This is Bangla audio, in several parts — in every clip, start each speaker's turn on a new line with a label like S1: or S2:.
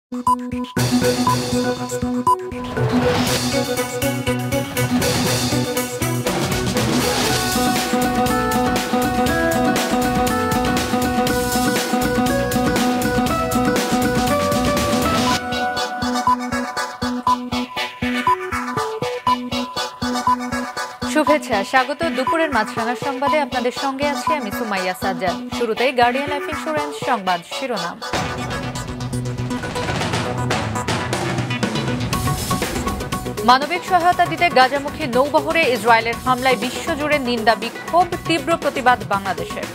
S1: শুভেচ্ছা, স্বাগত দুপুরের মাছরাঙা সংবাদে। আপনাদের সঙ্গে আছি আমি সুমাইয়া সাজ্জাদ। শুরুতেই গার্ডিয়ান লাইফ ইন্স্যুরেন্স সংবাদ শিরোনাম। মানবিক সহায়তা দিতে গাজামুখী নৌবহরে ইসরায়েলের হামলায় বিশ্বজুড়ে নিন্দা, বিক্ষোভ, তীব্র প্রতিবাদ বাংলাদেশের।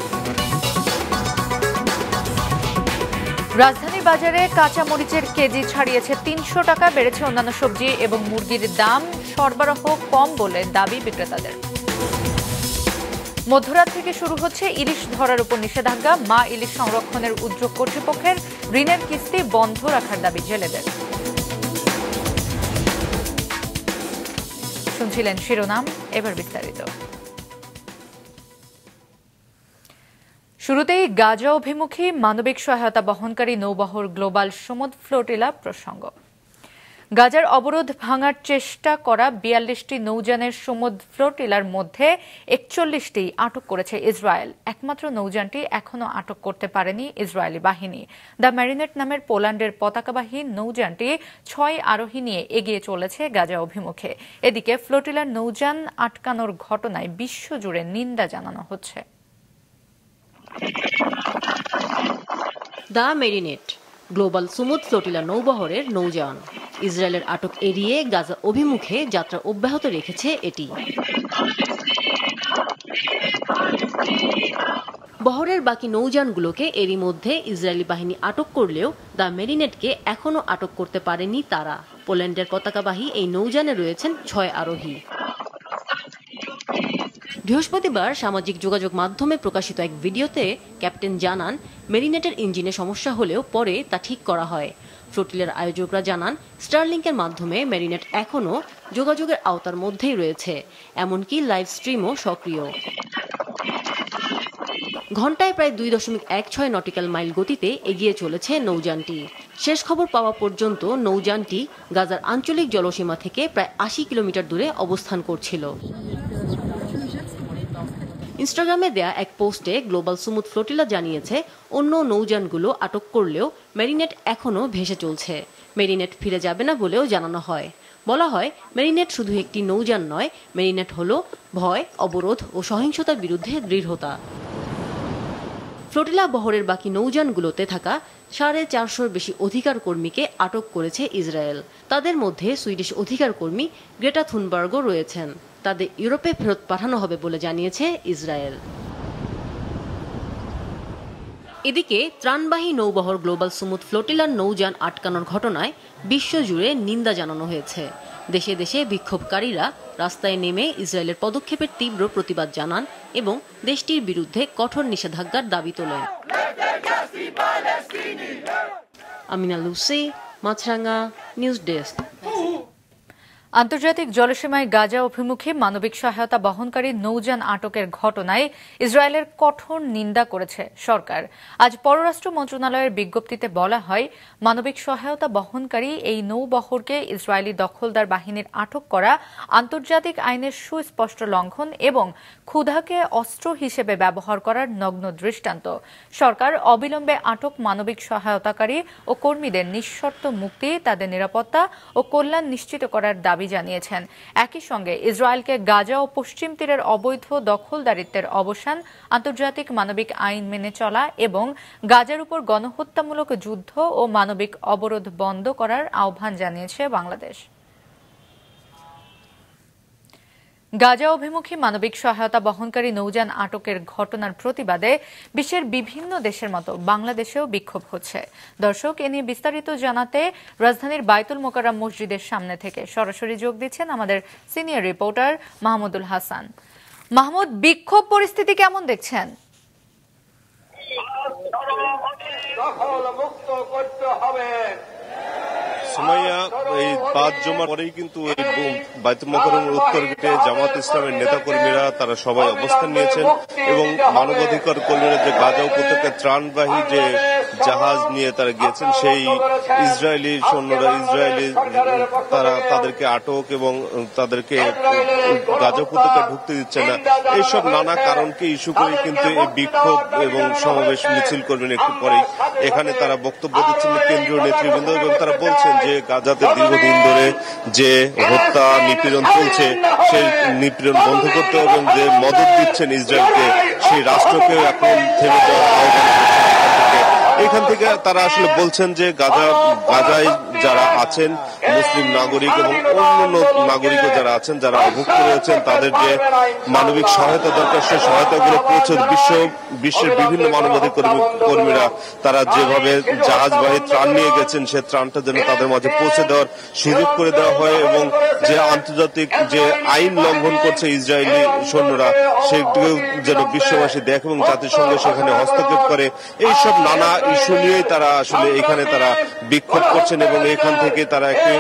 S1: রাজধানী বাজারে কাঁচা মরিচের কেজি ছাড়িয়েছে ৩০০ টাকা, বেড়েছে অন্যান্য সবজি এবং মুরগির দাম। সরবরাহ কম বলে দাবি বিক্রেতাদের। মধ্যরাত থেকে শুরু হচ্ছে ইলিশ ধরার উপর নিষেধাজ্ঞা। মা ইলিশ সংরক্ষণের উদ্যোগ কর্তৃপক্ষের, ঋণের কিস্তি বন্ধ রাখার দাবি জেলেদের। শুনছিলেন শিরোনাম, এবার বিস্তারিত। শুরুতেই গাজা অভিমুখী মানবিক সহায়তা বহনকারী নৌবহর গ্লোবাল সমুদ্র ফ্লোটিলা প্রসঙ্গ। গাজার অবরোধ ভাঙার চেষ্টা করা ৪২টি নৌযানের সমুদ্র ফ্লোটিলার মধ্যে ৪১টি আটক করেছে ইসরায়েল। একমাত্র নৌযানটি এখনও আটক করতে পারেনি ইসরায়েলি বাহিনী। দ্য ম্যারিনেট নামের পোল্যান্ডের পতাকাবাহী নৌযানটি ৬ আরোহী নিয়ে এগিয়ে চলেছে গাজা অভিমুখে। এদিকে ফ্লোটিলার নৌযান আটকানোর ঘটনায় বিশ্বজুড়ে নিন্দা জানানো হচ্ছে।
S2: দ্য মেরিনেট গ্লোবাল সমুদ্র ফ্লোটিলা নৌবহরের নৌযান ইসরায়েলের আটক এড়িয়ে গাজা অভিমুখে যাত্রা অব্যাহত রেখেছে এটি। বহরের বাকি নৌযানগুলোকে এরই মধ্যে ইসরায়েলি বাহিনী আটক করলেও দ্য মেরিনেটকে এখনও আটক করতে পারেনি তারা। পোল্যান্ডের পতাকাবাহী এই নৌযানে রয়েছেন ৬ আরোহী। বৃহস্পতিবার সামাজিক যোগাযোগ মাধ্যমে প্রকাশিত এক ভিডিওতে ক্যাপ্টেন জানান, মেরিনেটের ইঞ্জিনে সমস্যা হলেও পরে তা ঠিক করা হয়। ফ্লোটিলার আয়োজকরা জানান, স্টারলিংকের মাধ্যমে মেরিনেট এখনও যোগাযোগের আওতার মধ্যেই রয়েছে, এমনকি লাইভ স্ট্রিমও সক্রিয়। ঘণ্টায় প্রায় ২.১৬ নটিক্যাল মাইল গতিতে এগিয়ে চলেছে নৌযানটি। শেষ খবর পাওয়া পর্যন্ত নৌযানটি গাজার আঞ্চলিক জলসীমা থেকে প্রায় ৮০ কিলোমিটার দূরে অবস্থান করছিল। ইনস্টাগ্রামে দেয়া এক পোস্টে গ্লোবাল সমুদ্র ফ্লোটিলা জানিয়েছে, অন্য নৌযানগুলো আটক করলেও মেরিনেট এখনও ভেসে চলছে। মেরিনেট ফিরে যাবে না বলেও জানানো হয়। বলা হয়, মেরিনেট শুধু একটি নৌযান নয়, মেরিনেট হলো ভয়, অবরোধ ও সহিংসতার বিরুদ্ধে দৃঢ়তা। ফ্লোটিলা বহরের বাকি নৌযানগুলোতে থাকা ৪৫০র বেশি অধিকার কর্মীকে আটক করেছে ইসরায়েল। তাদের মধ্যে সুইডিশ অধিকার কর্মী গ্রেটা থুনবার্গও রয়েছেন। তাদের ইউরোপে ফেরত পাঠানো হবে বলে জানিয়েছে ইসরায়েল। এদিকে ত্রাণবাহী নৌবহর গ্লোবাল সমুদ্র ফ্লোটিলার নৌযান আটকানোর ঘটনায় বিশ্বজুড়ে নিন্দা জানানো হয়েছে। দেশে দেশে বিক্ষোভকারীরা রাস্তায় নেমে ইসরায়েলের পদক্ষেপের তীব্র প্রতিবাদ জানান এবং দেশটির বিরুদ্ধে কঠোর নিষেধাজ্ঞার দাবি তোলেন। আমিনা লুসি, মাছরাঙা, নিউজ ডেস্ক।
S1: আন্তর্জাতিক জলসীমায় গাজা অভিমুখী মানবিক সহায়তা বহনকারী নৌযান আটকের ঘটনায় ইসরায়েলের কঠোর নিন্দা করেছে সরকার। আজ পররাষ্ট্র মন্ত্রণালয়ের বিজ্ঞপ্তিতে বলা হয়, মানবিক সহায়তা বহনকারী এই নৌবহরকে ইসরায়েলি দখলদার বাহিনীর আটক করা আন্তর্জাতিক আইনের সুস্পষ্ট লঙ্ঘন এবং ক্ষুধাকে অস্ত্র হিসেবে ব্যবহার করার নগ্ন দৃষ্টান্ত। সরকার অবিলম্বে আটক মানবিক সহায়তাকারী ও কর্মীদের নিঃশর্ত মুক্তি, তাদের নিরাপত্তা ও কল্যাণ নিশ্চিত করার দাবি জানিয়েছেন। একই সঙ্গে ইসরায়েলকে গাজা ও পশ্চিম তীরের অবৈধ দখলদারিত্বের অবসান, আন্তর্জাতিক মানবিক আইন মেনে চলা এবং গাজার উপর গণহত্যামূলক যুদ্ধ ও মানবিক অবরোধ বন্ধ করার আহ্বান জানিয়েছে বাংলাদেশ। গাজা অভিমুখী মানবিক সহায়তা বহনকারী নৌযান আটকের ঘটনার প্রতিবাদে বিশ্বের বিভিন্ন দেশের মতো বাংলাদেশেও বিক্ষোভ হচ্ছে। দর্শক, এ নিয়ে বিস্তারিত জানাতে রাজধানীর বায়তুল মোকাররম মসজিদের সামনে থেকে সরাসরি যোগ দিচ্ছেন আমাদের সিনিয়র রিপোর্টার মাহমুদুল হাসান। মাহমুদ, বিক্ষোভ পরিস্থিতি কেমন দেখছেন?
S3: সুমাইয়া, এই ৫ জমার পরেই কিন্তু বায়তুল মোকাররমের উত্তর গেটে জামাত ইসলামের নেতাকর্মীরা তারা সবাই অবস্থান নিয়েছেন এবং মানবাধিকার কর্মীরা যে গাজা উপত্যকায় ত্রাণবাহী যে জাহাজ নিয়ে তারা গিয়েছেন সেই ইসরায়েলি সৈন্যরা তাদেরকে আটক এবং তাদেরকে গাজা উপত্যকায় ঢুকতে দিচ্ছে না, এইসব নানা কারণকে ইস্যু করে কিন্তু এই বিক্ষোভ এবং সমাবেশ মিছিল করবেন একটু পরেই। এখানে তারা বক্তব্য দিচ্ছেন কেন্দ্রীয় নেতৃবৃন্দ এবং তারা বলছেন যে গাজাতে দীর্ঘদিন ধরে যে হত্যা নিপীড়ন চলছে সেই নিপীড়ন বন্ধ করতে হবে এবং যে মদত দিচ্ছেন ইসরায়েলকে সেই রাষ্ট্রকে এখন থেমে যাওয়ার আহ্বান এখান থেকে তারা আসলে বলছেন যে গাজায় যারা আছেন মুসলিম নাগরিক এবং অন্যান্য নাগরিকও যারা আছেন যারা অভুক্ত রয়েছেন তাদের যে মানবিক সহায়তা দরকার সেই সহায়তাগুলো পৌঁছে বিশ্বের বিভিন্ন মানবাধিকার কর্মীরা তারা যেভাবে জাহাজবাহী ত্রাণ নিয়ে গেছেন সে ত্রাণটা যেন তাদের মাঝে পৌঁছে দেওয়ার সুযোগ করে দেওয়া হয় এবং যে আন্তর্জাতিক যে আইন লঙ্ঘন করছে ইসরায়েলি সৈন্যরা সেগুলো যেন বিশ্ববাসী দেখে এবং জাতিসংঘ সেখানে হস্তক্ষেপ করে, এইসব নানা ইস্যু নিয়েই তারা আসলে এখানে তারা বিক্ষোভ করছেন এবং এখান থেকে তারা একটি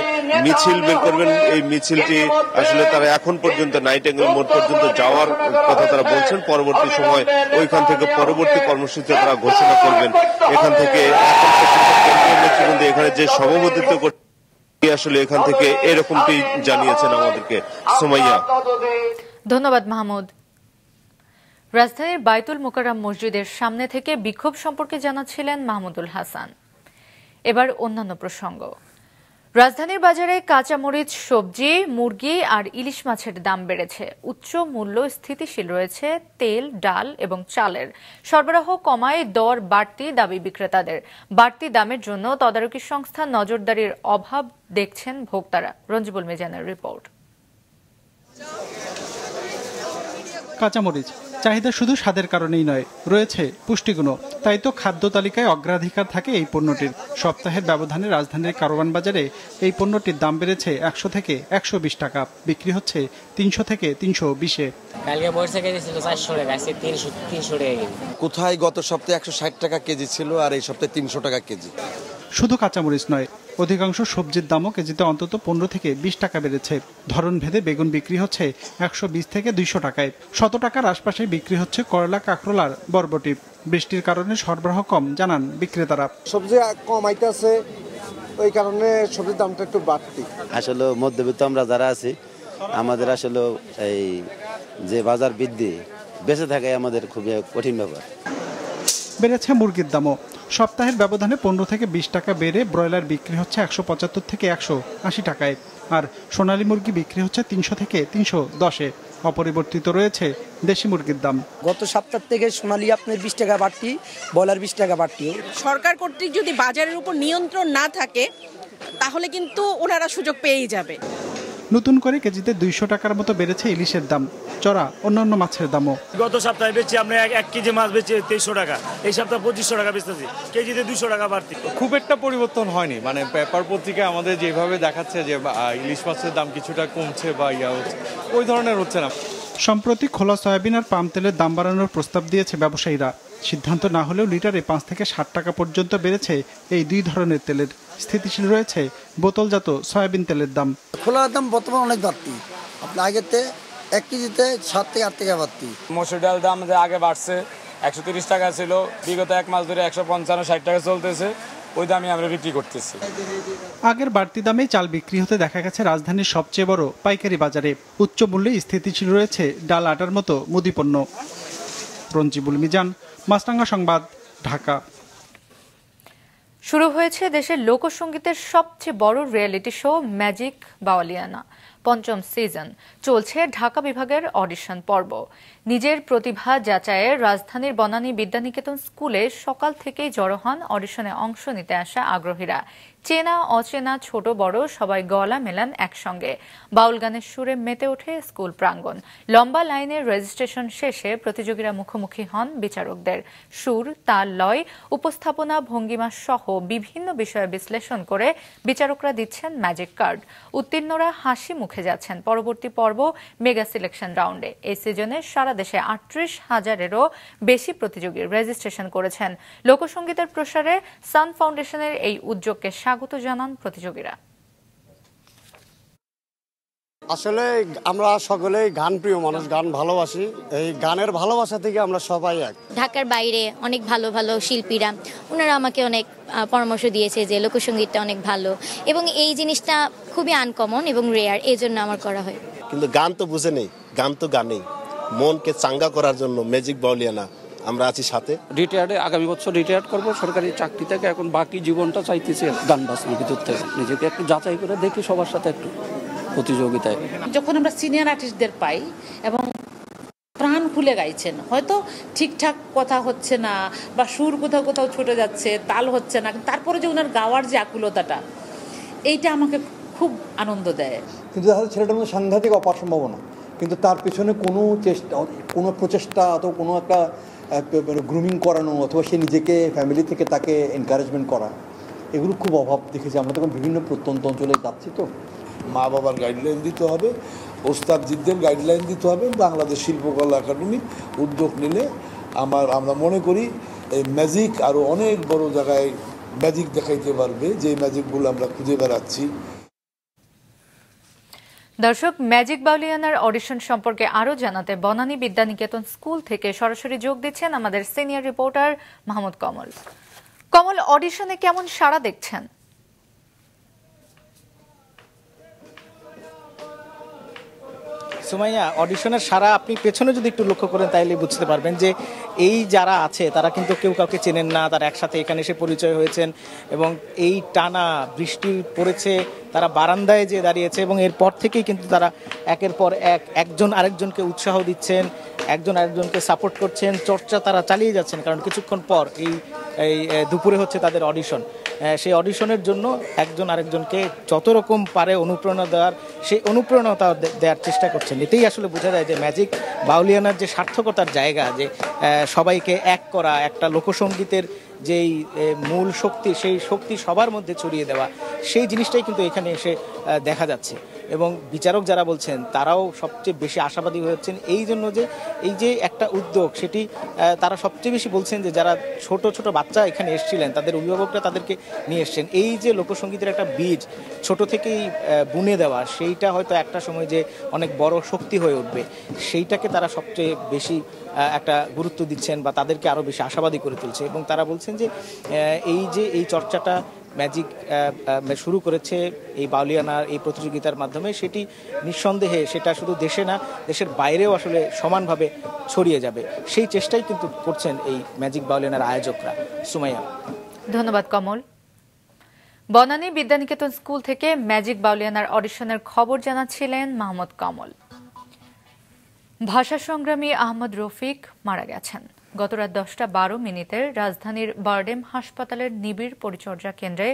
S3: মিছিল বের করবেন। এই মিছিলটি আসলে তারা এখন পর্যন্ত নাইট অ্যাঙ্গেল মোড় পর্যন্ত যাওয়ার কথা তারা বলছেন, পরবর্তী সময় ওইখান থেকে পরবর্তী কর্মসূচি তারা ঘোষণা করবেন। এখান থেকে নেতৃবৃন্দ এখানে যে সভাপতিত্ব করছে আসলে এখান থেকে এরকমটি জানিয়েছেন আমাদেরকে। সুমাইয়া,
S1: ধন্যবাদ মাহমুদ। রাজধানীর বাইতুল মোকাররম মসজিদের সামনে থেকে বিক্ষোভ সম্পর্কে জানাচ্ছিলেন মাহমুদুল হাসান। এবার অন্যান্য প্রসঙ্গ। রাজধানীর বাজারে কাঁচামরিচ, সবজি, মুরগি আর ইলিশ মাছের দাম বেড়েছে। উচ্চ মূল্য স্থিতিশীল রয়েছে তেল, ডাল এবং চালের। সরবরাহ কমায় দর বাড়তি দাবি বিক্রেতাদের। বাড়তি দামের জন্য তদারকি সংস্থা নজরদারির অভাব দেখছেন ভোক্তারা। রঞ্জিবুল মিজানের রিপোর্ট।
S4: কাঁচামরিচ চাহিদা শুধু স্বাদের কারণেই নয়, রয়েছে পুষ্টিগুণও। তাই তো খাদ্য তালিকায় অগ্রাধিকার থাকে এই পণ্যটির। সপ্তাহের ব্যবধানে রাজধানীর কারওয়ান বাজারে এই পণ্যটির দাম বেড়েছে ১০০ থেকে ১২০ টাকা, বিক্রি হচ্ছে ৩০০ থেকে ৩২০-এ।
S5: কালকে মরিচ কেজি ছিল ৪০০ টাকা, আজকে ৩০০ টাকা কেজি।
S6: কোথায় গত সপ্তাহে ১৬০ টাকা কেজি ছিল আর এই সপ্তাহে ৩০০ টাকা কেজি।
S4: শুধু কাঁচামরিচ নয়, অধিকাংশ সবজির দামও কেজিতে অন্তত ১৫ থেকে ২০ টাকা বেড়েছে। ধরন ভেদে বেগুন বিক্রি হচ্ছে ১২০ থেকে ২০০ টাকায়। ১০০ টাকার আশপাশে বিক্রি হচ্ছে করলা, কাঁকরোল আর বরবটি। বৃষ্টির কারণে সরবরাহ কম, জানান বিক্রেতারা।
S7: সবজি কম আইতেছে, ওই কারণে সবজির দামটা একটু বাড়তি।
S8: আসলে মধ্যবিত্ত আমরা যারা আছি আমাদের আসলে এই যে বাজার বৃদ্ধি বেঁচে থাকাই আমাদের খুবই কঠিন ব্যাপার।
S4: বেড়েছে মুরগির দামও। সপ্তাহের ব্যবধানে ১৫ থেকে ২০ টাকা বেড়ে ব্রয়লার বিক্রি হচ্ছে ১৭৫ থেকে ১৮০ টাকায়, আর সোনালী মুরগি বিক্রি হচ্ছে ৩০০ থেকে ৩১০-এ। অপরিবর্তিত রয়েছে দেশি মুরগির দাম।
S9: গত সপ্তাহ থেকে সোনালী আপনার ২০ টাকা বাড়তি, ব্রয়লার ২০ টাকা বাড়তি।
S10: সরকার কর্তৃক যদি বাজারের উপর নিয়ন্ত্রণ না থাকে তাহলে কিন্তু ওনারা সুযোগ পেয়েই যাবে।
S4: নতুন করে কেজিতে ২০০ টাকার মতো বেড়েছে ইলিশের দাম, চড়া অন্যান্য মাছের দামও।
S11: গত সপ্তাহে বেচছি আমরা ১ কেজি মাছ বেচে ২৩০০ টাকা, এই সপ্তাহে ২৫০০ টাকা বেচতেছি, কেজিতে ২০০ টাকা বাড়তি।
S12: খুব একটা পরিবর্তন হয়নি, মানে পেপার পত্রিকায় আমাদের যেভাবে দেখাচ্ছে যে ইলিশ মাছের দাম কিছুটা কমছে বা হচ্ছে, ওই ধরনের হচ্ছে না।
S4: সম্প্রতি খোলা সয়াবিন আর পাম তেলের দাম বাড়ানোর প্রস্তাব দিয়েছে ব্যবসায়ীরা। সিদ্ধান্ত না হলেও লিটারে ৫ থেকে ৬০ টাকা পর্যন্ত বেড়েছে এই দুই ধরনের তেলের। স্থিতিশীল রয়েছে বোতলজাত সয়াবিন তেলের দাম।
S9: খোলার দাম বর্তমানে অনেক বাড়তি, আপনার আগেতে ১ কেজিতে ৭ থেকে ৮ টাকা বাড়তি।
S11: মসুর ডাল দাম যে আগে বাড়ছে ১৩০ টাকা ছিল, বিগত ১ মাস ধরে ১৫৫-৬০ টাকা চলতেছে, ওই দামে আমরা বিক্রি করতেছি।
S4: আগের বাড়তি দামে চাল বিক্রি হতে দেখা গেছে রাজধানীর সবচেয়ে বড় পাইকারি বাজারে। উচ্চ মূল্যে স্থিতিশীল রয়েছে ডাল, আটার মতো মুদি পণ্য। রঞ্জিবুল মিজান, মাছরাঙা সংবাদ, ঢাকা।
S1: শুরু হয়েছে দেশের লোকসঙ্গীতের সবচেয়ে বড় রিয়েলিটি শো ম্যাজিক বাওয়ালিয়ানা। ৫ম সিজন চলছে ঢাকা বিভাগের অডিশন পর্ব। নিজের প্রতিভা যাচাইয়ে রাজধানীর বনানী বিদ্যানিকেতন স্কুলে সকাল থেকেই জড়ো হন অডিশনে অংশ নিতে আসা আগ্রহীরা। চেনা অচেনা ছোট বড় সবাই গলা মেলান একসঙ্গে। বাউল গানের সুরে মেতে ওঠে স্কুল প্রাঙ্গণ। লম্বা লাইনের রেজিস্ট্রেশন শেষে প্রতিযোগীরা মুখোমুখি হন বিচারকদের। সুর, তাল, লয়, উপস্থাপনা, ভঙ্গিমা সহ বিভিন্ন বিষয়ে বিশ্লেষণ করে বিচারকরা দিচ্ছেন ম্যাজিক কার্ড। উত্তীর্ণরা হাসি মুখে যাচ্ছেন পরবর্তী পর্ব মেগা সিলেকশন রাউন্ডে। এই সিজনে সারা দেশে ৩৮,০০০-এরও বেশি প্রতিযোগী রেজিস্ট্রেশন করেছেন। লোকসঙ্গীতের প্রসারে সান ফাউন্ডেশনের এই উদ্যোগকে স্বাগত জানান প্রতিযোগীরা।
S7: আসলে আমরা সকলেই গান প্রিয় মানুষ, গান ভালোবাসি। এই গানের ভালোবাসা থেকে আমরা সবাই এক।
S13: ঢাকার বাইরে অনেক ভালো ভালো শিল্পীরা ওনারা আমাকে অনেক পরামর্শ দিয়েছে যে লোকসঙ্গীতটা অনেক ভালো এবং এই জিনিসটা খুবই আনকমন এবং রেয়ার, এই জন্য আমার করা হয়।
S14: কিন্তু গান তো বুঝে নেই, গান তো গানেই। মনকে চাঙ্গা করার জন্য ম্যাজিক বাউলিয়ানা আমরা আছি সাথে।
S15: রিটায়ার্ডে আগামী বছর রিটায়ার করব সরকারি চাকরি থেকে, এখন বাকি জীবনটা চাইতেছি গান বাজনার ভিতর থেকে নিজেকে একটু যাচাই করে দেখি সবার সাথে একটু প্রতিযোগিতায়।
S16: যখন আমরা সিনিয়র আর্টিস্টদের পাই এবং প্রাণ খুলে গাইছেন, হয়তো ঠিকঠাক কথা হচ্ছে না বা সুর কোথাও কোথাও ছুটে যাচ্ছে, তাল হচ্ছে না, তারপরে যে ওনার গাওয়ার যে আকুলতাটা, এইটা আমাকে খুব আনন্দ দেয়।
S17: কিন্তু ছেলেটার মধ্যে সাংঘাতিক অপার সম্ভাবনা, কিন্তু তার পেছনে কোনো প্রচেষ্টা অথবা কোনো একটা গ্রুমিং করানো অথবা সে নিজেকে ফ্যামিলি থেকে তাকে এনকারেজমেন্ট করা, এগুলো খুব অভাব দেখেছি আমরা। তখন বিভিন্ন প্রত্যন্ত অঞ্চলে যাচ্ছি, তো
S18: মা বাবার গাইডলাইন দিতে হবে, ওস্তাদজিদের গাইডলাইন দিতে হবে। বাংলাদেশ শিল্পকলা একাডেমি উদ্যোগ নিলে আমরা মনে করি এই ম্যাজিক আরও অনেক বড় জায়গায় ম্যাজিক দেখাইতে পারবে, যে ম্যাজিকগুলো আমরা খুঁজে বেড়াচ্ছি।
S1: দর্শক, ম্যাজিক বাউলিয়ানার অডিশন সম্পর্কে আরও জানাতে বনানী বিদ্যানিকেতন স্কুল থেকে সরাসরি যোগ দিচ্ছেন আমাদের সিনিয়র রিপোর্টার মাহমুদ কমল। কমল, অডিশনে কেমন সাড়া দেখছেন?
S19: সুমাইয়া, অডিশনের সারা আপনি পেছনে যদি একটু লক্ষ্য করেন তাইলে বুঝতে পারবেন যে এই যারা আছে তারা কিন্তু কেউ কাউকে চেনেন না, তারা একসাথে এখানে এসে পরিচয় হয়েছেন এবং এই টানা বৃষ্টি পড়েছে, তারা বারান্দায় যে দাঁড়িয়েছে এবং এরপর থেকেই কিন্তু তারা একের পর একজন আরেকজনকে উৎসাহ দিচ্ছেন, একজন আরেকজনকে সাপোর্ট করছেন, চর্চা তারা চালিয়ে যাচ্ছেন। কারণ কিছুক্ষণ পর এই দুপুরে হচ্ছে তাদের অডিশন। সেই অডিশনের জন্য একজন আরেকজনকে যত রকম পারে অনুপ্রেরণা দেওয়ার, সেই অনুপ্রেরণা দেওয়ার চেষ্টা করছেন। এতেই আসলে বোঝা যায় যে ম্যাজিক বাউলিয়ানার যে সার্থকতার জায়গা, যে সবাইকে এক করা, একটা লোকসঙ্গীতের যেই মূল শক্তি, সেই শক্তি সবার মধ্যে ছড়িয়ে দেওয়া, সেই জিনিসটাই কিন্তু এখানে এসে দেখা যাচ্ছে। এবং বিচারক যারা বলছেন তারাও সবচেয়ে বেশি আশাবাদী হয়েছেন এই জন্য যে এই যে একটা উদ্যোগ, সেটি তারা সবচেয়ে বেশি বলছেন যে যারা ছোট ছোট বাচ্চা এখানে এসেছিলেন তাদের অভিভাবকরা তাদেরকে নিয়ে এসছেন। এই যে লোকসঙ্গীতের একটা বীজ ছোট থেকেই বুনে দেওয়া, সেইটা হয়তো একটা সময় যে অনেক বড় শক্তি হয়ে উঠবে, সেইটাকে তারা সবচেয়ে বেশি একটা গুরুত্ব দিচ্ছেন বা তাদেরকে আরও বেশি আশাবাদী করে তুলছে। এবং তারা বলছেন যে এই যে এই চর্চাটা ম্যাজিক শুরু করেছে এই বাউলিয়ানার এই প্রতিযোগিতার মাধ্যমে, সেটি নিঃসন্দেহে সেটা শুধু দেশে না, দেশের বাইরেও আসলে সমানভাবে ছড়িয়ে যাবে, সেই চেষ্টাই কিন্তু করছেন এই ম্যাজিক বাউলিয়ানার আয়োজকরা। সুমাইয়া,
S1: ধন্যবাদ কমল। বনানী বিদ্যানিকেতন স্কুল থেকে ম্যাজিক বাউলিয়ানার অডিশনের খবর জানাচ্ছিলেন মাহমুদ কমল। ভাষা সংগ্রামী আহমদ রফিক মারা গেছেন। গত রাত 10:12 রাজধানীর বারডেম হাসপাতালের নিবিড় পরিচর্যা কেন্দ্রে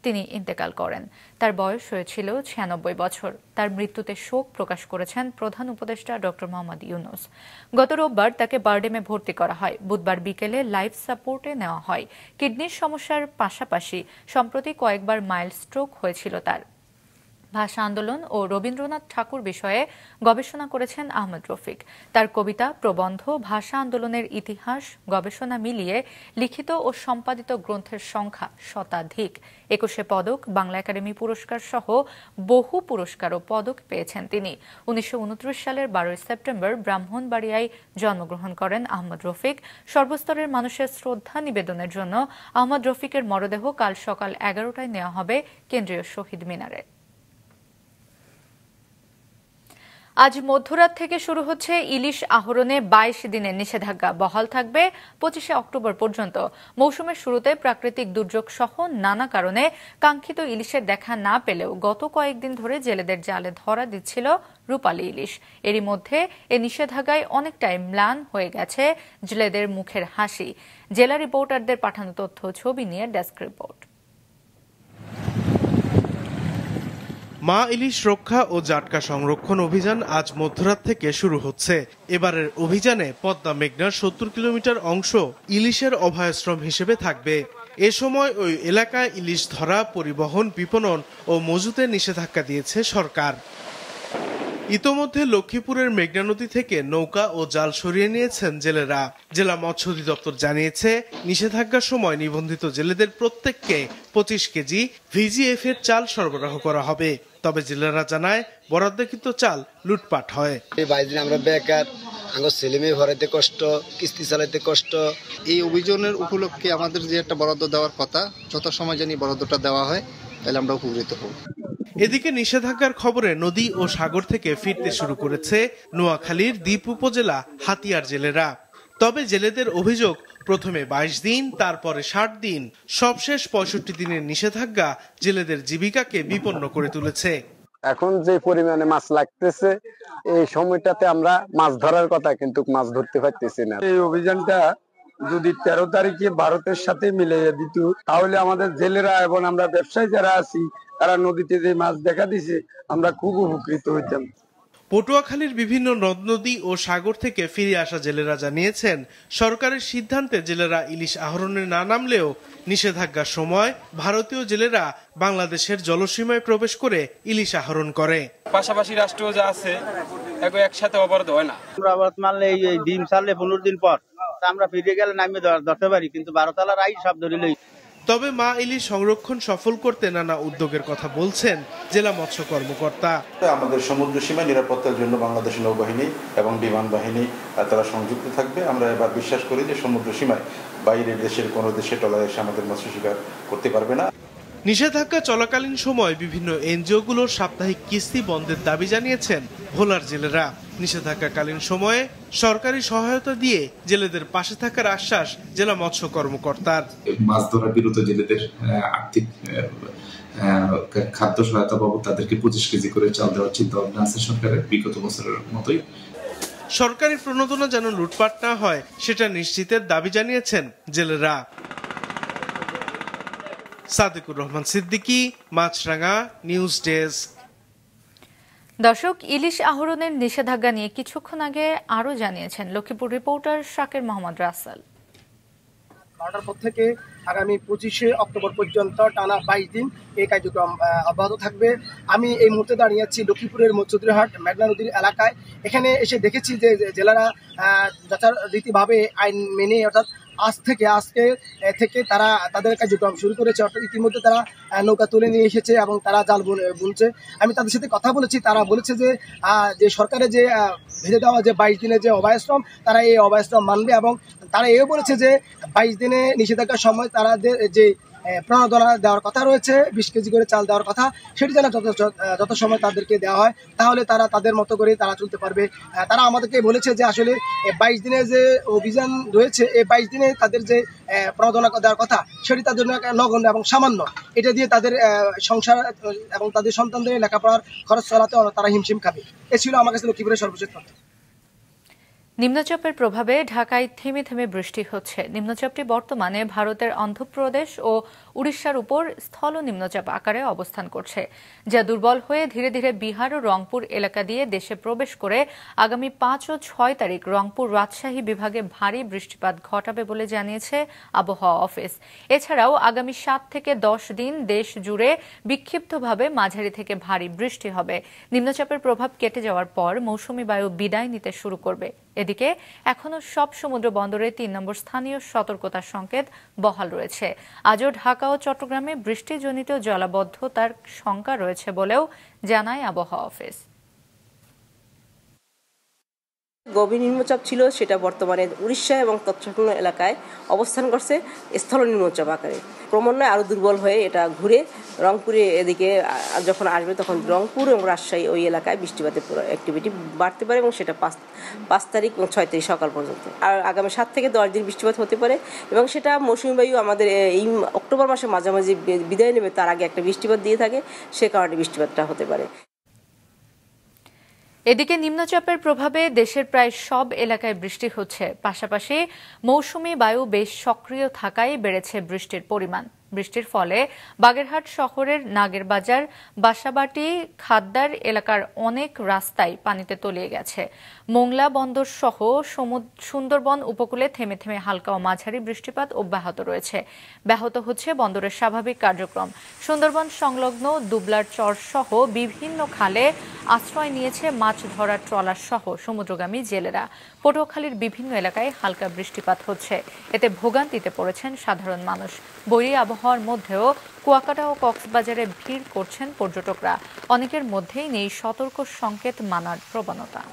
S1: তিনি ইন্তেকাল করেন। তার বয়স হয়েছিল 96 বছর। তার মৃত্যুতে শোক প্রকাশ করেছেন প্রধান উপদেষ্টা ডক্টর মোহাম্মদ ইউনূস। গত রোববার তাকে বারডেমে ভর্তি করা হয়। বুধবার বিকেলে লাইফ সাপোর্টে নেওয়া হয়। কিডনির সমস্যার পাশাপাশি সম্প্রতি কয়েকবার মাইল্ড স্ট্রোক হয়েছিল তার। ভাষা আন্দোলন ও রবীন্দ্রনাথ ঠাকুর বিষয়ে গবেষণা করেছেন আহমদ রফিক। তার কবিতা, প্রবন্ধ, ভাষা আন্দোলনের ইতিহাস, গবেষণা মিলিয়ে লিখিত ও সম্পাদিত গ্রন্থের সংখ্যা শতাধিক। 21 পদক, বাংলা একাডেমি পুরস্কার সহ বহু পুরস্কার ও পদক পেয়েছেন তিনি। 1929 সালের 12 সেপ্টেম্বর ব্রাহ্মণবাড়িয়ায় জন্মগ্রহণ করেন আহমদ রফিক। সর্বস্তরের মানুষের শ্রদ্ধা নিবেদনের জন্য আহমদ রফিকের মরদেহ কাল সকাল 11টায় নেওয়া হবে কেন্দ্রীয় শহীদ মিনারে। আজ মধ্যরাত থেকে শুরু হচ্ছে ইলিশ আহরণে 22 দিনের নিষেধাজ্ঞা বহাল থাকবে 25 অক্টোবর পর্যন্ত। মৌসুমের শুরুতে প্রাকৃতিক দুর্যোগ সহ নানা কারণে কাঙ্ক্ষিত ইলিশের দেখা না পেলেও গত কয়েকদিন ধরে জেলেদের জালে ধরা দিচ্ছিল রূপালী ইলিশ। এরই মধ্যে এ নিষেধাজ্ঞায় অনেকটাই ম্লান হয়ে গেছে জেলেদের মুখের হাসি। জেলা রিপোর্টারদের পাঠানো তথ্য ছবি নিয়ে ডেস্ক রিপোর্ট।
S20: মা ইলিশ রক্ষা ও জাটকা সংরক্ষণ অভিযান আজ মধ্যরাত থেকে শুরু হচ্ছে। এবারের অভিযানে পদ্মা মেঘনার 70 কিলোমিটার অংশ ইলিশের অভয়াশ্রম হিসেবে থাকবে। এ সময় ওই এলাকায় ইলিশ ধরা, পরিবহন, বিপণন ও মজুতের নিষেধাজ্ঞা দিয়েছে সরকার। ইতোমধ্যে লক্ষ্মীপুরের মেঘনা নদী থেকে নৌকা ও জাল সরিয়ে নিয়েছেন জেলেরা। জেলা মৎস্য অধিদপ্তর জানিয়েছে, নিষেধাজ্ঞার সময় নিবন্ধিত জেলেদের প্রত্যেককে 25 কেজি VGF এর চাল সরবরাহ করা হবে। তবে জেলেরা জানায়, বরাদ্দকৃত চাল লুটপাট হয়।
S9: এই 22 দিন আমরা বেকার, আমার ছেলে মেয়ে ভরাইতে কষ্ট, কিস্তি চালাইতে কষ্ট।
S21: এই অভিযানের উপলক্ষে আমাদের যে একটা বরাদ্দ দেওয়ার কথা, যত সময় জানি বরাদ্দটা দেওয়া হয়, তাহলে আমরা উপকৃত হব।
S20: এদিকে নিষেধাজ্ঞার খবরে নদী ও সাগর থেকে ফিরতে শুরু করেছে নোয়াখালীর দ্বীপ উপজেলা হাতিয়ার জেলেরা। তবে জেলেদের অভিযোগ, প্রথমে 22 দিন, তারপরে 60 দিন, সবশেষ 65 দিনের নিষেধাজ্ঞা জেলেদের জীবিকাকে বিপন্ন করে তুলেছে।
S22: এখন যে পরিমাণে মাছ লাগতেছে, এই সময়টাতে আমরা মাছ ধরার কথা, কিন্তু মাছ ধরতে পারতেছি না। এই অভিযানটা যদি 13 তারিখে ভারতের সাথে মিলিয়ে দিত, তাহলে আমাদের জেলেরা এবং আমরা ব্যবসায়ী যারা আছি, তারা নদীতে যে মাছ দেখা দিছে, আমরা খুব উপকৃত হইতাম।
S20: পটুয়াখালীর বিভিন্ন নদ নদী ও সাগর থেকে ফিরে আসা জেলেরা জানিয়েছেন, সরকারের সিদ্ধান্তে জেলেরা ইলিশ আহরণে না নামলেও নিষেধাজ্ঞার সময় ভারতীয় জেলেরা বাংলাদেশের জলসীমায় প্রবেশ করে ইলিশ আহরণ করে।
S23: পাশাপাশি রাষ্ট্র যা আছে একসাথে অবরোধ হয় না।
S24: আমরা অবরোধ মানলে এই ডিম ছাড়লে 15 দিন পর আমরা ফিরে গেলে নামিয়ে ধরতে পারি, কিন্তু 12 তালার আই সব ধরিলেই।
S20: তবে মা ইলিশ সংরক্ষণ সফল করতে নানা উদ্যোগের কথা বলছেন জেলা মৎস্য কর্মকর্তা।
S25: আমাদের সমুদ্র সীমায় নিরাপত্তার জন্য বাংলাদেশ নৌবাহিনী এবং বিমান বাহিনী তারা সংযুক্ত থাকবে। আমরা এবার বিশ্বাস করি যে সমুদ্র সীমায় বাইরের দেশের কোনো দেশে ট্রলার এসে আমাদের মৎস্য শিকার করতে পারবে না।
S20: নিষেধাজ্ঞা চলাকালীন সময় বিভিন্ন এনজিওগুলোর সাপ্তাহিক কিস্তি বন্ধের দাবি জানিয়েছেন ভোলার জেলেরা। নিষেধাজ্ঞাকালীন সময়ে সরকারি সহায়তা দিয়ে জেলেদের পাশে থাকার আশ্বাস জেলা মৎস্য কর্মকর্তার।
S26: মাছ ধরার বিরত জেলেদের আর্থিক খাদ্য সহায়তা বাবদ তাদেরকে 25 কেজি করে চাল দেওয়ার চিন্তা ভাবনা আছে সরকারের, বিগত বছরের মতোই।
S20: সরকারি প্রণোদনা যেন লুটপাট না হয়, সেটা নিশ্চিতের দাবি জানিয়েছেন জেলেরা। সাদিকুর রহমান সিদ্দিকী, মাছরাঙা, নিউজ ডেস্ক।
S1: দর্শক, ইলিশ আহরণের নিষেধাজ্ঞা নিয়ে কিছুক্ষণ আগে আরো জানিয়েছেন লক্ষ্মীপুর রিপোর্টার শাকির মোহাম্মদ রাসেল।
S27: 12টার পর থেকে আগামী 25শে অক্টোবর পর্যন্ত টানা 22 দিন এই কার্যক্রম অব্যাহত থাকবে। আমি এই মুহূর্তে দাঁড়িয়ে আছি লক্ষ্মীপুরের মৎস্যহাট মেঘনা নদীর এলাকায়। এখানে এসে দেখেছি যে জেলারা যথারীতিভাবে আইন মেনে, অর্থাৎ আজকে থেকে তারা তাদের কার্যক্রম শুরু করেছে। অর্থাৎ ইতিমধ্যে তারা নৌকা তুলে নিয়ে এসেছে এবং তারা জাল বুনছে। আমি তাদের সাথে কথা বলেছি, তারা বলেছে যে সরকারের যে ভেজে দেওয়া যে 22 দিনের যে অভয়াশ্রম, তারা এই অভয়াশ্রম মানবে এবং তারা এও বলেছে যে 22 দিনে নিষেধাজ্ঞার সময় তাদের যে প্রণোদনা দেওয়ার কথা রয়েছে, 20 কেজি করে চাল দেওয়ার কথা, সেটি যেন যত সময় তাদেরকে দেওয়া হয়, তাহলে তারা তাদের মতো করে তারা চলতে পারবে। তারা আমাদেরকে বলেছে যে আসলে 22 দিনের যে অভিযান রয়েছে, এই 22 দিনে তাদের যে প্রণোদনা দেওয়ার কথা, সেটি তাদের জন্য নগণ্য এবং সামান্য। এটা দিয়ে তাদের সংসার এবং তাদের সন্তানদের লেখাপড়ার খরচ চালাতে তারা হিমশিম খাবে। এ ছিল আমার কাছে লক্ষ্মীপুরের সর্বশেষ তথ্য।
S1: নিম্নচাপের প্রভাবে ঢাকায় থেমে থেমে বৃষ্টি হচ্ছে। নিম্নচাপটি বর্তমানে ভারতের অন্ধ্রপ্রদেশ ও উড়িষ্যার উপর স্থল নিম্নচাপ আকারে অবস্থান করছে, যা দুর্বল হয়ে ধীরে ধীরে বিহার ও রংপুর এলাকা দিয়ে দেশে প্রবেশ করে আগামী 5 ও 6 তারিখ রংপুর রাজশাহী বিভাগে ভারী বৃষ্টিপাত ঘটাবে বলে জানিয়েছে আবহাওয়া অফিস। এছাড়াও আগামী 7 থেকে 10 দিন দেশ জুড়ে বিক্ষিপ্তভাবে মাঝারি থেকে ভারী বৃষ্টি হবে। নিম্নচাপের প্রভাব কেটে যাওয়ার পর মৌসুমী বায়ু বিদায় নিতে শুরু করবে। এদিকে এখনো সব সমুদ্র বন্দরে 3 নম্বর স্থানীয় সতর্কতার সংকেত বহাল রয়েছে। আজও ঢাকা ও চট্টগ্রামে বৃষ্টিজনিত জলাবদ্ধতার শঙ্কা রয়েছে বলেও জানায় আবহাওয়া অফিস।
S28: গভীর নিম্নচাপ ছিল, সেটা বর্তমানে উড়িষ্যা এবং তৎসংলগ্ন এলাকায় অবস্থান করছে স্থল নিম্নচাপ আকারে। ক্রমান্বয়ে আরও দুর্বল হয়ে এটা ঘুরে রংপুরে এদিকে যখন আসবে, তখন রংপুর এবং রাজশাহী ওই এলাকায় বৃষ্টিপাতের অ্যাক্টিভিটি বাড়তে পারে এবং সেটা 5 তারিখ এবং 6 তারিখ সকাল পর্যন্ত। আর আগামী 7 থেকে 10 দিন বৃষ্টিপাত হতে পারে এবং সেটা মৌসুমী বায়ু আমাদের এই অক্টোবর মাসে মাঝামাঝি বিদায় নেবে, তার আগে একটা বৃষ্টিপাত দিয়ে থাকে, সে কারণে বৃষ্টিপাতটা হতে পারে।
S1: এদিকে নিম্নচাপের প্রভাবে দেশের প্রায় সব এলাকায় বৃষ্টি হচ্ছে। পাশাপাশি মৌসুমী বায়ু বেশ সক্রিয় থাকায় বেড়েছে বৃষ্টির পরিমাণ। বৃষ্টির ফলে বাগেরহাট শহরের নাগেরবাজার, বাসাবাটি, খাদ্দার এলাকার অনেক রাস্তায় পানিতে তলিয়ে গেছে। মোংলা বন্দর সহ সুন্দরবন উপকূলে থেমে থেমে হালকা ও মাঝারি বৃষ্টিপাত অব্যাহত রয়েছে। ব্যাহত হচ্ছে বন্দরের স্বাভাবিক কার্যক্রম। সুন্দরবন সংলগ্ন দুবলার চর সহ বিভিন্ন খালে আশ্রয় নিয়েছে মাছ ধরার ট্রলার সহ সমুদ্রগামী জেলেরা। পটুয়াখালীর বিভিন্ন এলাকায় হালকা বৃষ্টিপাত হচ্ছে, এতে ভোগান্তিতে পড়েছেন সাধারণ মানুষ। বৈরী আবহাওয়ার মধ্যেও কুয়াকাটা ও কক্সবাজারে ভিড় করছেন পর্যটকরা। অনেকের মধ্যেই নেই সতর্ক সংকেত মানার প্রবণতা।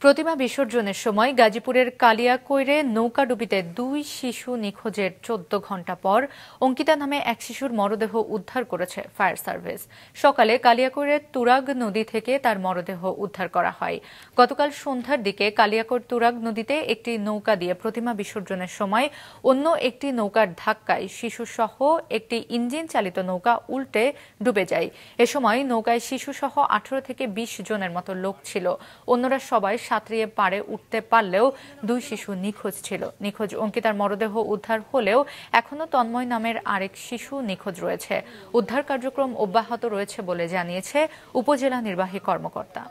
S1: প্রতিমা বিসর্জনের সময় গাজীপুরের কালিয়াকৈরে নৌকাডুবিতে 2 শিশু নিখোঁজের 14 ঘণ্টা পর অঙ্কিতা নামে এক শিশুর মরদেহ উদ্ধার করেছে ফায়ার সার্ভিস। সকালে কালিয়াকৈরের তুরাগ নদী থেকে তার মরদেহ উদ্ধার করা হয়। গতকাল সন্ধ্যার দিকে কালিয়াকৈর তুরাগ নদীতে একটি নৌকা দিয়ে প্রতিমা বিসর্জনের সময় অন্য একটি নৌকার ধাক্কায় শিশুসহ একটি ইঞ্জিন চালিত নৌকা উল্টে ডুবে যায়। এ সময় নৌকায় শিশুসহ 18 থেকে 20 জনের মতো লোক ছিল। অন্যরা সবাই সাঁতরিয়ে পাড়ে উঠতে পারলেও 2 শিশু নিখোঁজ ছিল। নিখোঁজ অঙ্কিতার মরদেহ উদ্ধার হলেও এখনও তন্ময় নামের আরেক শিশু নিখোঁজ রয়েছে। উদ্ধার কার্যক্রম অব্যাহত রয়েছে বলে জানিয়েছে উপজেলা নির্বাহী কর্মকর্তা।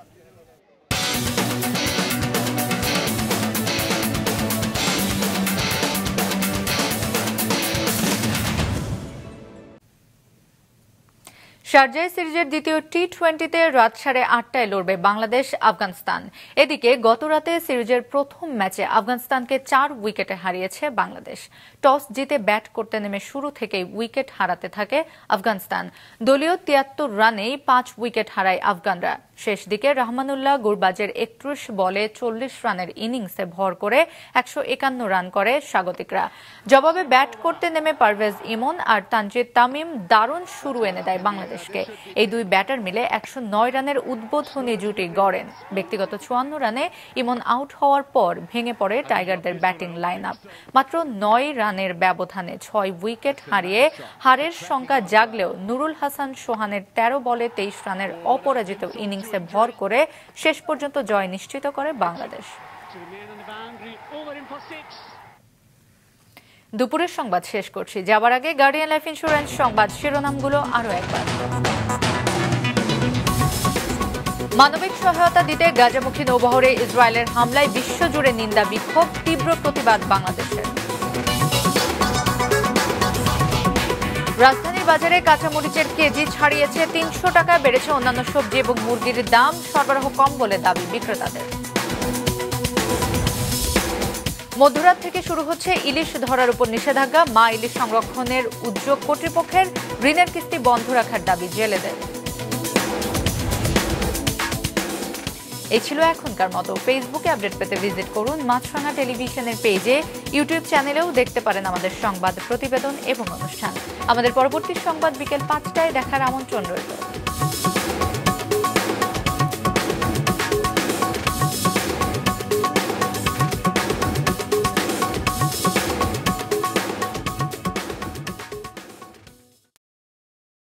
S1: শারজাহ সিরিজের দ্বিতীয় টি-20তে রাত 8:30টায় লড়বে বাংলাদেশ আফগানিস্তান। এদিকে গতরাতে সিরিজের প্রথম ম্যাচে আফগানিস্তানকে 4 উইকেটে হারিয়েছে বাংলাদেশ। টস জিতে ব্যাট করতে নেমে শুরু থেকেই উইকেট হারাতে থাকে আফগানিস্তান। দলীয় 73 রানেই 5 উইকেট হারায় আফগানরা। শেষ দিকে রহমানুল্লাহ গুরবাজের 31 বলে 40 রানের ইনিংসে ভর করে 151 রান করে স্বাগতিকরা। জবাবে ব্যাট করতে নেমে পারভেজ ইমন আর তানজিদ তামিম দারুণ শুরু এনে দেয় বাংলাদেশকে। এই 2 ব্যাটার মিলে 109 রানের উদ্বোধনী জুটি গড়েন। ব্যক্তিগত 54 রানে ইমন আউট হওয়ার পর ভেঙে পড়ে টাইগারদের ব্যাটিং লাইন আপ। মাত্র 9 রানের ব্যবধানে 6 উইকেট হারিয়ে হারের শঙ্কা জাগলেও নুরুল হাসান সোহানের 13 বলে 23 রানের অপরাজিত ইনিংসে ভর করে শেষ পর্যন্ত জয় নিশ্চিত করে বাংলাদেশ। দুপুরের সংবাদ শেষ করছি। যাবার আগে গার্ডিয়ান লাইফ ইন্স্যুরেন্স সংবাদ শিরোনামগুলো আরো একবার। মানবিক সহায়তা দিতে গাজামুখী নৌবহরে ইসরায়েলের হামলায় বিশ্বজুড়ে নিন্দা বিক্ষোভ, তীব্র প্রতিবাদ বাংলাদেশের। রাজধানীর বাজারে কাঁচামরিচের কেজি ছাড়িয়েছে 300 টাকা, বেড়েছে অন্যান্য সবজি এবং মুরগির দাম, সরবরাহ কম বলে দাবি বিক্রেতাদের। মধ্যরাত থেকে শুরু হচ্ছে ইলিশ ধরার উপর নিষেধাজ্ঞা, মা ইলিশ সংরক্ষণের উদ্যোগ কর্তৃপক্ষের, ঋণের কিস্তি বন্ধ রাখার দাবি জেলেদের। এই ছিল এখনকার মতো। ফেসবুকে আপডেট পেতে ভিজিট করুন মাছরাঙা টেলিভিশনের পেজে, ইউটিউব চ্যানেলেও দেখতে পারেন আমাদের সংবাদ, প্রতিবেদন এবং অনুষ্ঠান। আমাদের পরবর্তী সংবাদ বিকেল 5টায় দেখার আমন্ত্রণ রইল।